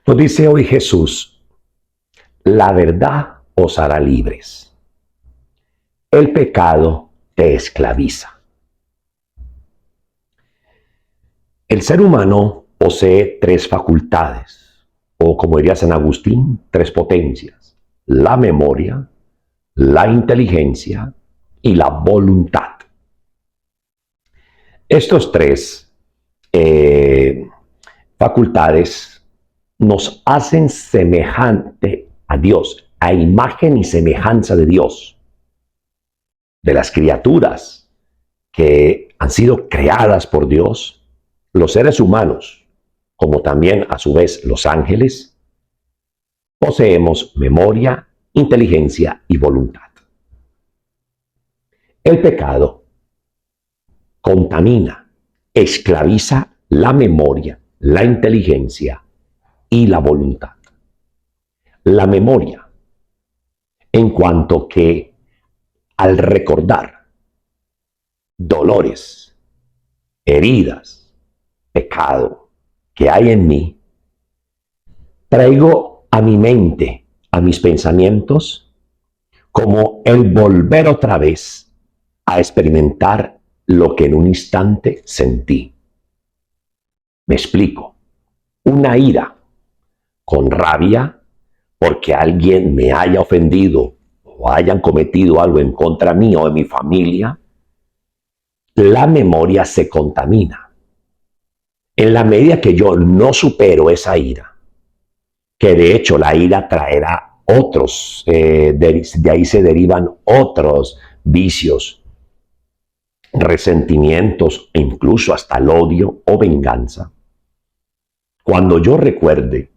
Nos dice hoy Jesús, la verdad os hará libres. El pecado te esclaviza. El ser humano posee tres facultades, o como diría San Agustín, tres potencias: la memoria, la inteligencia y la voluntad. Estos tres facultades nos hacen semejante a Dios, a imagen y semejanza de Dios, de las criaturas que han sido creadas por Dios, los seres humanos, como también a su vez los ángeles, poseemos memoria, inteligencia y voluntad. El pecado contamina, esclaviza la memoria, la inteligencia y la voluntad. La memoria, en cuanto que al recordar dolores, heridas, pecado que hay en mí, traigo a mi mente, a mis pensamientos, como el volver otra vez a experimentar lo que en un instante sentí. Me explico. Una ira con rabia porque alguien me haya ofendido o hayan cometido algo en contra mío o de mi familia, la memoria se contamina. En la medida que yo no supero esa ira, que de hecho la ira traerá otros, de ahí se derivan otros vicios, resentimientos e incluso hasta el odio o venganza. Cuando yo recuerde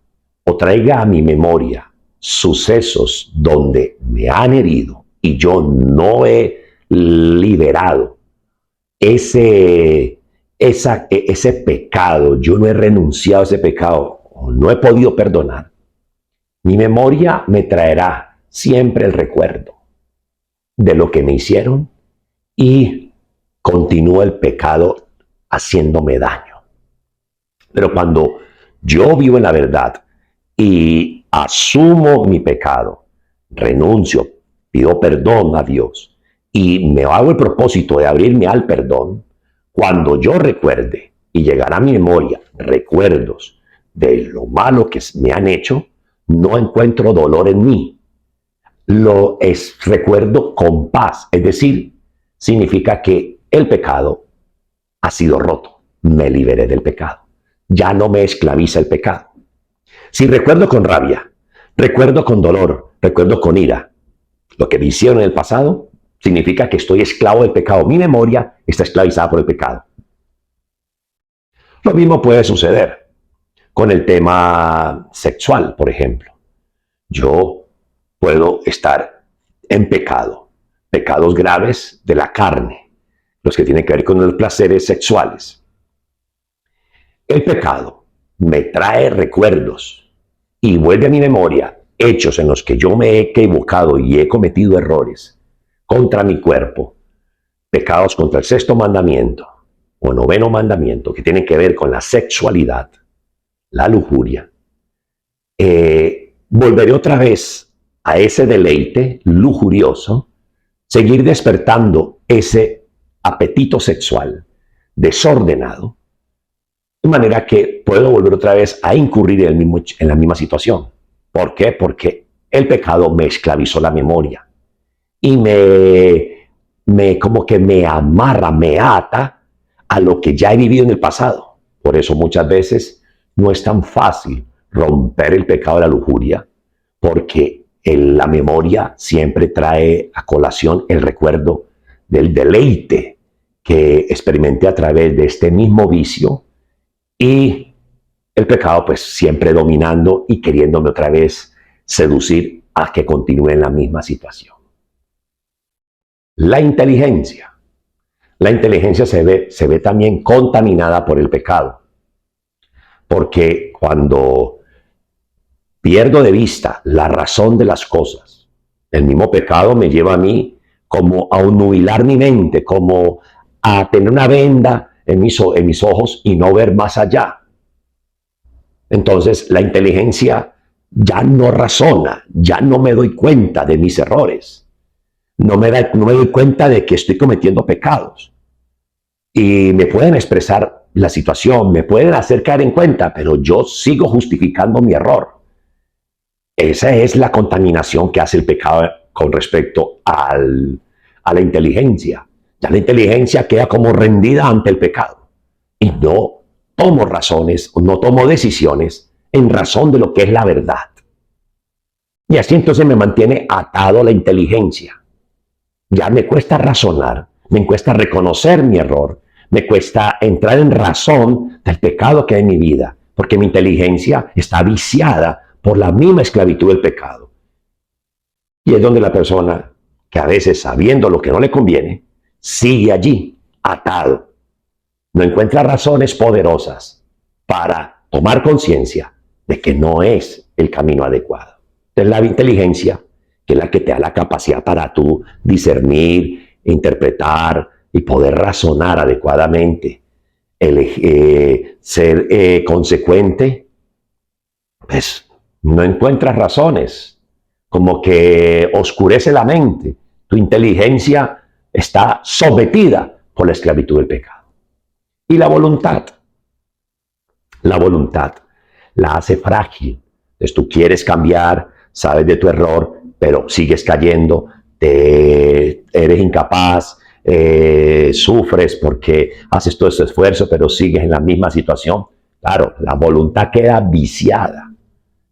o traiga a mi memoria sucesos donde me han herido y yo no he liberado ese pecado, yo no he renunciado a ese pecado, o no he podido perdonar, mi memoria me traerá siempre el recuerdo de lo que me hicieron y continúa el pecado haciéndome daño. Pero cuando yo vivo en la verdad y asumo mi pecado, renuncio, pido perdón a Dios y me hago el propósito de abrirme al perdón, cuando yo recuerde y llegará a mi memoria recuerdos de lo malo que me han hecho, no encuentro dolor en mí. Recuerdo con paz, es decir, significa que el pecado ha sido roto, me liberé del pecado. Ya no me esclaviza el pecado. Si recuerdo con rabia, recuerdo con dolor, recuerdo con ira, lo que me hicieron en el pasado, significa que estoy esclavo del pecado. Mi memoria está esclavizada por el pecado. Lo mismo puede suceder con el tema sexual, por ejemplo. Yo puedo estar en pecado, pecados graves de la carne, los que tienen que ver con los placeres sexuales. El pecado me trae recuerdos y vuelve a mi memoria hechos en los que yo me he equivocado y he cometido errores contra mi cuerpo, pecados contra el sexto mandamiento o noveno mandamiento que tienen que ver con la sexualidad, la lujuria. Volveré otra vez a ese deleite lujurioso, seguir despertando ese apetito sexual desordenado, de manera que puedo volver otra vez a incurrir en la misma situación. ¿Por qué? Porque el pecado me esclavizó la memoria y como que me amarra, me ata a lo que ya he vivido en el pasado. Por eso muchas veces no es tan fácil romper el pecado de la lujuria, porque la memoria siempre trae a colación el recuerdo del deleite que experimenté a través de este mismo vicio, y el pecado pues siempre dominando y queriéndome otra vez seducir a que continúe en la misma situación. La inteligencia. La inteligencia se ve también contaminada por el pecado, porque cuando pierdo de vista la razón de las cosas, el mismo pecado me lleva a mí como a nubilar mi mente, como a tener una venda en mis ojos y no ver más allá. Entonces la inteligencia ya no razona, ya no me doy cuenta de mis errores, no me doy cuenta de que estoy cometiendo pecados. Y me pueden expresar la situación, me pueden hacer caer en cuenta, pero yo sigo justificando mi error. Esa es la contaminación que hace el pecado con respecto a la inteligencia. Ya la inteligencia queda como rendida ante el pecado. Y no tomo razones, no tomo decisiones en razón de lo que es la verdad. Y así entonces me mantiene atado a la inteligencia. Ya me cuesta razonar, me cuesta reconocer mi error, me cuesta entrar en razón del pecado que hay en mi vida, porque mi inteligencia está viciada por la misma esclavitud del pecado. Y es donde la persona, que a veces sabiendo lo que no le conviene, sigue allí, atado. No encuentra razones poderosas para tomar conciencia de que no es el camino adecuado. Entonces la inteligencia, que es la que te da la capacidad para tú discernir, interpretar y poder razonar adecuadamente, ser consecuente, pues no encuentras razones, como que oscurece la mente. Tu inteligencia está sometida por la esclavitud del pecado. Y la voluntad la hace frágil. Entonces tú quieres cambiar, sabes de tu error, pero sigues cayendo, eres incapaz, sufres porque haces todo ese esfuerzo, pero sigues en la misma situación. Claro, la voluntad queda viciada.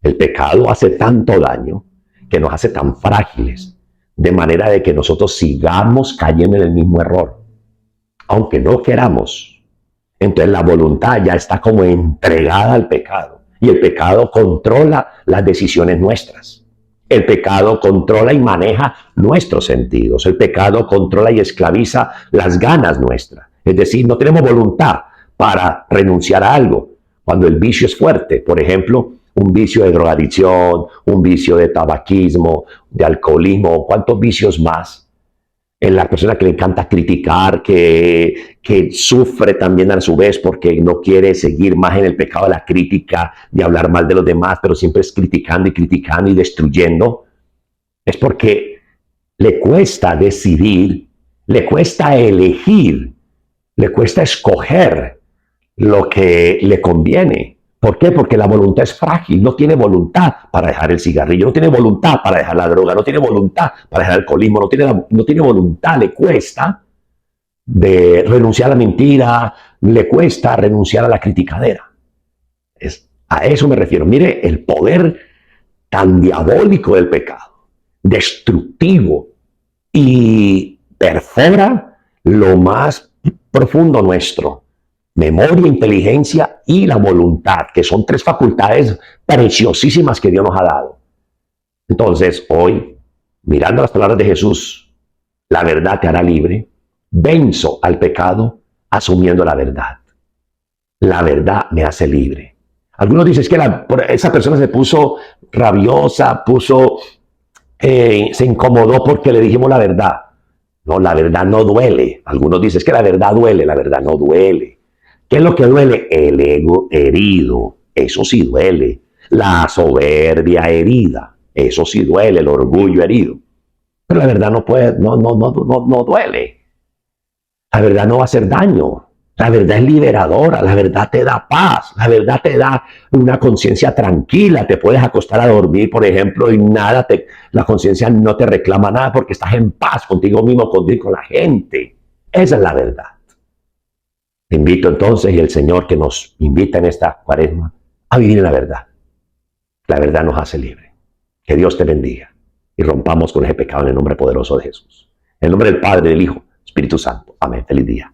El pecado hace tanto daño que nos hace tan frágiles, de manera de que nosotros sigamos cayendo en el mismo error, aunque no queramos. Entonces la voluntad ya está como entregada al pecado, y el pecado controla las decisiones nuestras. El pecado controla y maneja nuestros sentidos. El pecado controla y esclaviza las ganas nuestras. Es decir, no tenemos voluntad para renunciar a algo. Cuando el vicio es fuerte, por ejemplo, un vicio de drogadicción, un vicio de tabaquismo, de alcoholismo, ¿cuántos vicios más? En la persona que le encanta criticar, que sufre también a su vez porque no quiere seguir más en el pecado de la crítica, de hablar mal de los demás, pero siempre es criticando y criticando y destruyendo. Es porque le cuesta decidir, le cuesta elegir, le cuesta escoger lo que le conviene. ¿Por qué? Porque la voluntad es frágil, no tiene voluntad para dejar el cigarrillo, no tiene voluntad para dejar la droga, no tiene voluntad para dejar el alcoholismo, no tiene voluntad, le cuesta de renunciar a la mentira, le cuesta renunciar a la criticadera. A eso me refiero. Mire el poder tan diabólico del pecado, destructivo, y perfora lo más profundo nuestro. Memoria, inteligencia y la voluntad, que son tres facultades preciosísimas que Dios nos ha dado. Entonces, hoy, mirando las palabras de Jesús, la verdad te hará libre, venzo al pecado asumiendo la verdad. La verdad me hace libre. Algunos dicen que esa persona se puso rabiosa, se incomodó porque le dijimos la verdad. No, la verdad no duele. Algunos dicen que la verdad duele, la verdad no duele. ¿Qué es lo que duele? El ego herido, eso sí duele. La soberbia herida, eso sí duele, el orgullo herido. Pero la verdad no duele. La verdad no va a hacer daño. La verdad es liberadora, la verdad te da paz, la verdad te da una conciencia tranquila. Te puedes acostar a dormir, por ejemplo, y la conciencia no te reclama nada porque estás en paz contigo mismo, con la gente. Esa es la verdad. Te invito entonces, y el Señor que nos invita en esta cuaresma, a vivir en la verdad. La verdad nos hace libre. Que Dios te bendiga y rompamos con ese pecado en el nombre poderoso de Jesús. En el nombre del Padre, del Hijo, Espíritu Santo. Amén. Feliz día.